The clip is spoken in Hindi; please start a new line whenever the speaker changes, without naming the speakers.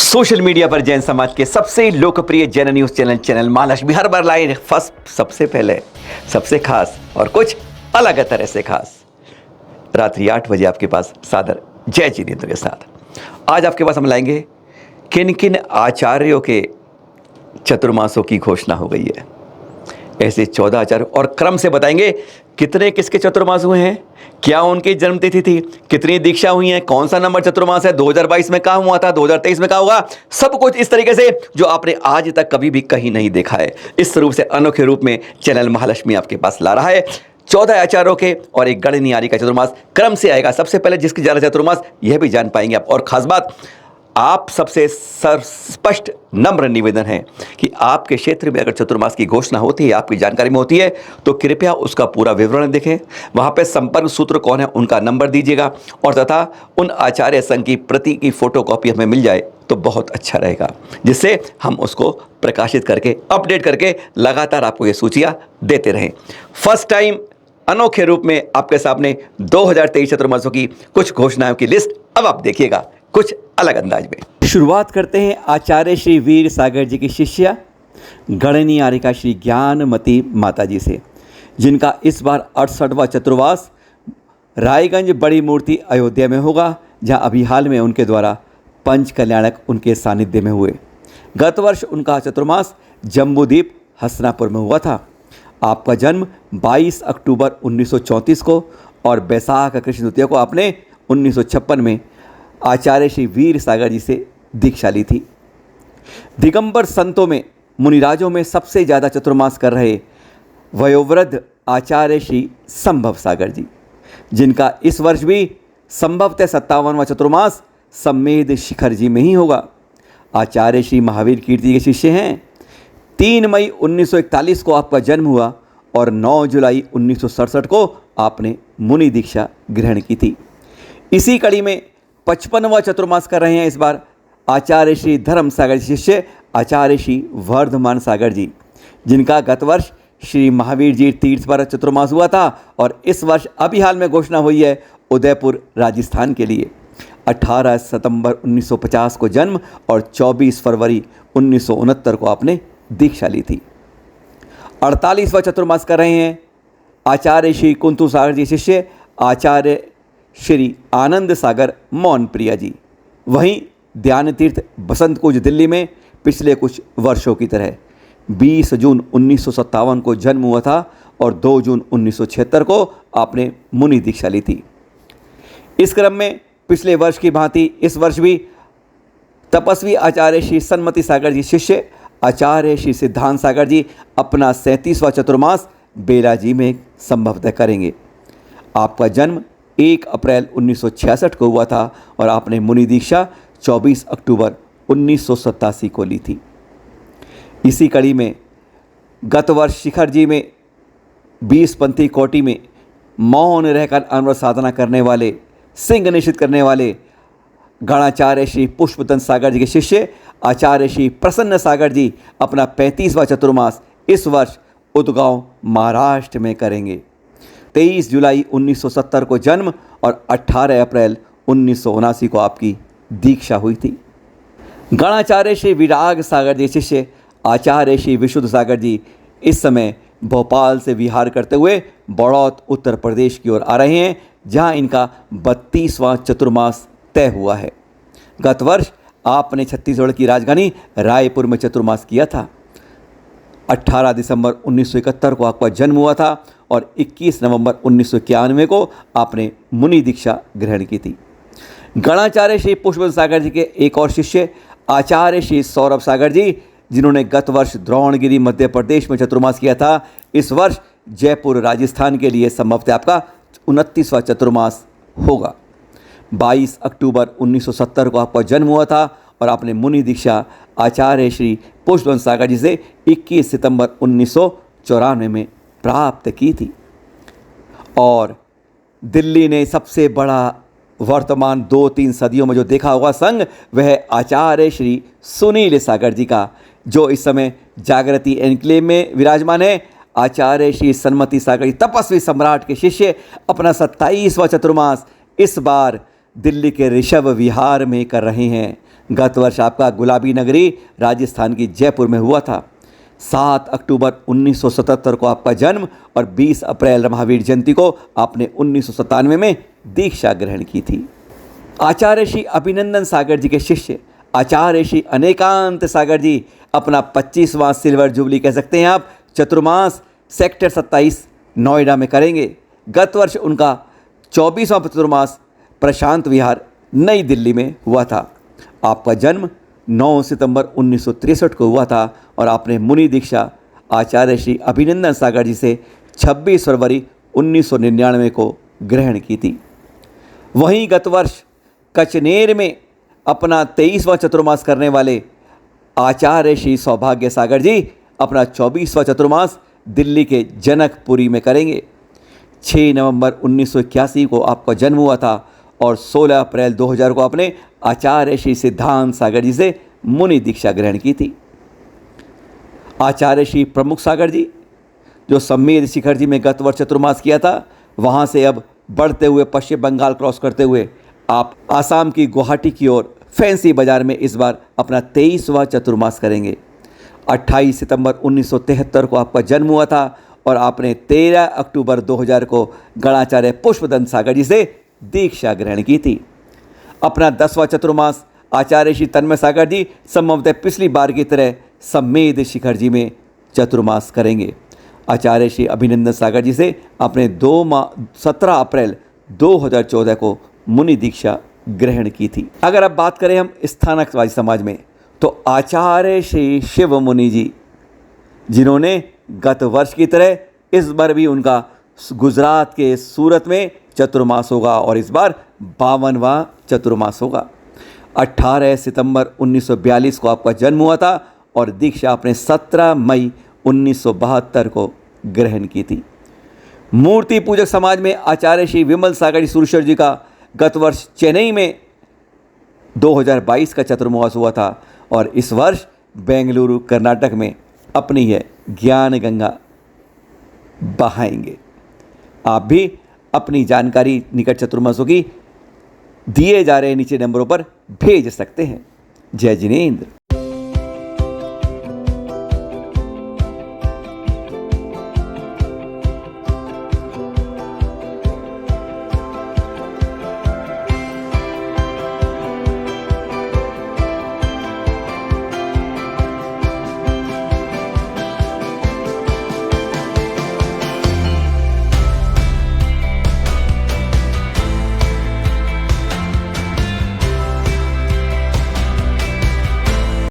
सोशल मीडिया पर जैन समाज के सबसे लोकप्रिय जैन न्यूज चैनल महालक्ष्मी हर बार लाए फर्स्ट, सबसे पहले, सबसे खास और कुछ अलग तरह से खास। रात्रि 8 बजे आपके पास सादर जय जिनेंद्र के साथ आज आपके पास हम लाएंगे किन किन आचार्यों के चतुर्मासों की घोषणा हो गई है। ऐसे 14 आचार्य और क्रम से बताएंगे कितने किसके चतुर्मास हुए हैं, क्या उनकी जन्मतिथि थी, कितनी दीक्षा हुई है, कौन सा नंबर चतुर्मास है, 2022 में कहाँ हुआ था, 2023 में कहाँ हुआ, सब कुछ इस तरीके से जो आपने आज तक कभी भी कहीं नहीं देखा है। इस रूप से अनोखे रूप में चैनल महालक्ष्मी आपके पास ला रहा है 14 आचार्यों के और एक गणनीय का चतुर्मास क्रम से आएगा। सबसे पहले जिसकी ज्यादा चतुर्मास यह भी जान पाएंगे आप। और खास बात, आप सबसे स्पष्ट नम्र निवेदन है कि आपके क्षेत्र में अगर चतुर्मास की घोषणा होती है, आपकी जानकारी में होती है, तो कृपया उसका पूरा विवरण देखें। वहाँ पे संपर्क सूत्र कौन है उनका नंबर दीजिएगा और तथा उन आचार्य संघ की प्रति की फोटोकॉपी हमें मिल जाए तो बहुत अच्छा रहेगा, जिससे हम उसको प्रकाशित करके अपडेट करके लगातार आपको ये सूचियाँ देते रहें। फर्स्ट टाइम अनोखे रूप में आपके सामने 2023 चतुर्मासों की कुछ घोषणाओं की लिस्ट अब आप देखिएगा कुछ अलग अंदाज में। शुरुआत करते हैं आचार्य श्री वीर सागर जी की शिष्या गणनीय आर्यिका श्री ज्ञानमती माता जी से, जिनका इस बार 68वां चतुर्मास रायगंज बड़ी मूर्ति अयोध्या में होगा, जहां अभी हाल में उनके द्वारा पंच कल्याणक उनके सानिध्य में हुए। गत वर्ष उनका चतुर्मास जम्बूद्वीप हसनापुर में हुआ था। आपका जन्म 22 अक्टूबर 1934 को और बैसाख कृष्ण द्वितीया को आपने 1956 में आचार्य श्री वीर सागर जी से दीक्षा ली थी। दिगंबर संतों में मुनिराजों में सबसे ज़्यादा चतुर्मास कर रहे वयोवृद्ध आचार्य श्री संभव सागर जी, जिनका इस वर्ष भी संभवतः 57वां चतुर्मास सम्मेद शिखर जी में ही होगा। आचार्य श्री महावीर कीर्ति के शिष्य हैं। 3 मई 1941 को आपका जन्म हुआ और 9 जुलाई 1967 को आपने मुनि दीक्षा ग्रहण की थी। इसी कड़ी में 55वां चतुर्मास कर रहे हैं इस बार आचार्य श्री धर्म सागर जी शिष्य आचार्य श्री वर्धमान सागर जी, जिनका गत वर्ष श्री महावीर जी तीर्थ पर चतुर्मास हुआ था और इस वर्ष अभी हाल में घोषणा हुई है उदयपुर राजस्थान के लिए। 18 सितंबर 1950 को जन्म और 24 फरवरी 1969 को आपने दीक्षा ली थी। 48वां चतुर्मास कर रहे हैं आचार्य श्री कुंतु सागर जी शिष्य आचार्य श्री आनंद सागर मौन प्रिया जी। वहीं ध्यान तीर्थ बसंत कुंज दिल्ली में पिछले कुछ वर्षों की तरह 20 जून 1957 को जन्म हुआ था और 2 जून 1976 को आपने मुनि दीक्षा ली थी। इस क्रम में पिछले वर्ष की भांति इस वर्ष भी तपस्वी आचार्य श्री सन्मति सागर जी शिष्य आचार्य श्री सिद्धांत सागर जी अपना 37वां चतुर्मास बेला जी में संभवतः करेंगे। आपका जन्म 1 अप्रैल 1966 को हुआ था और आपने मुनि दीक्षा 24 अक्टूबर 1987 को ली थी। इसी कड़ी में गत वर्ष शिखर जी में 20 पंथी कोटि में मौन रहकर अनवर साधना करने वाले, सिंह निश्चित करने वाले गणाचार्य श्री पुष्पदंत सागर जी के शिष्य आचार्य श्री प्रसन्न सागर जी अपना 35वां चतुर्मास इस वर्ष उदगांव महाराष्ट्र में करेंगे। 23 जुलाई 1970 को जन्म और 18 अप्रैल 1979 को आपकी दीक्षा हुई थी। गणाचार्य श्री विराग सागर जी शिष्य आचार्य श्री विशुद्ध सागर जी इस समय भोपाल से विहार करते हुए बड़ौत उत्तर प्रदेश की ओर आ रहे हैं, जहां इनका 32वां चतुर्मास तय हुआ है। गत वर्ष आपने छत्तीसगढ़ की राजधानी रायपुर में चतुर्मास किया था। 18 दिसंबर 1971 को आपका जन्म हुआ था और 21 नवंबर 1991 को आपने मुनि दीक्षा ग्रहण की थी। गणाचार्य श्री पुष्पदंत सागर जी के एक और शिष्य आचार्य श्री सौरभ सागर जी, जिन्होंने गत वर्ष द्रोणगिरी मध्य प्रदेश में चतुर्मास किया था, इस वर्ष जयपुर राजस्थान के लिए संभवतः आपका 29वां चतुर्मास होगा। 22 अक्टूबर 1970 को आपका जन्म हुआ था और आपने मुनि दीक्षा आचार्य श्री पुष्पदंत सागर जी से 21 सितंबर 1994 में प्राप्त की थी। और दिल्ली ने सबसे बड़ा वर्तमान 2-3 सदियों में जो देखा होगा संघ, वह आचार्य श्री सुनील सागर जी का, जो इस समय जागृति एनक्लेव में विराजमान है। आचार्य श्री सन्मति सागर जी तपस्वी सम्राट के शिष्य अपना 27वां चतुर्मास इस बार दिल्ली के ऋषभ विहार में कर रहे हैं, गत वर्ष आपका गुलाबी नगरी राजस्थान की जयपुर में हुआ था। 7 अक्टूबर 1977 को आपका जन्म और 20 अप्रैल महावीर जयंती को आपने 1997 में दीक्षा ग्रहण की थी। आचार्य श्री अभिनंदन सागर जी के शिष्य आचार्य श्री अनेकांत सागर जी अपना 25वां सिल्वर जुबली कह सकते हैं आप चतुर्मास सेक्टर 27 नोएडा में करेंगे। गत वर्ष उनका 24वां चतुर्मास प्रशांत विहार नई दिल्ली में हुआ था। आपका जन्म 9 सितंबर 1963 को हुआ था और आपने मुनि दीक्षा आचार्य श्री अभिनंदन सागर जी से 26 फरवरी 1999 को ग्रहण की थी। वहीं गत वर्ष कचनेर में अपना 23वां चतुर्मास करने वाले आचार्य श्री सौभाग्य सागर जी अपना 24वां चतुर्मास दिल्ली के जनकपुरी में करेंगे। 6 नवंबर 1981 को आपका जन्म हुआ था और 16 अप्रैल 2000 को आपने आचार्य श्री सिद्धांत सागर जी से मुनि दीक्षा ग्रहण की थी। आचार्य श्री प्रमुख सागर जी जो सम्मेद शिखर जी में गत वर्ष चतुर्मास किया था, वहाँ से अब बढ़ते हुए पश्चिम बंगाल क्रॉस करते हुए आप आसाम की गुवाहाटी की ओर फैंसी बाजार में इस बार अपना 23वां चतुर्मास करेंगे। 28 सितंबर 1973 को आपका जन्म हुआ था और आपने 13 अक्टूबर 2000 को गणाचार्य पुष्पदंत सागर जी से दीक्षा ग्रहण की थी। अपना 10वां चतुर्मास आचार्य श्री तन्मय सागर जी संभवतः पिछली बार की तरह सम्मेद शिखर जी में चतुर्मास करेंगे। आचार्य श्री अभिनंदन सागर जी से आपने 17 अप्रैल 2014 को मुनि दीक्षा ग्रहण की थी। अगर अब बात करें हम स्थानकवादी समाज में, तो आचार्य श्री शिव मुनि जी जिन्होंने गत वर्ष की तरह इस बार भी उनका गुजरात के सूरत में चतुर्मास होगा और इस बार 52वां चतुर्मास होगा। 18 सितंबर 1942 को आपका जन्म हुआ था और दीक्षा आपने 17 मई 1972 को ग्रहण की थी। मूर्ति पूजक समाज में आचार्य श्री विमल सागर सुरेश्वर जी का गत वर्ष चेन्नई में 2022 का चतुर्मास हुआ था और इस वर्ष बेंगलुरु कर्नाटक में अपनी है ज्ञान गंगा बहाएंगे। आप भी अपनी जानकारी निकट चतुर्मासों की दिए जा रहे नीचे नंबरों पर भेज सकते हैं। जय जिनेंद्र।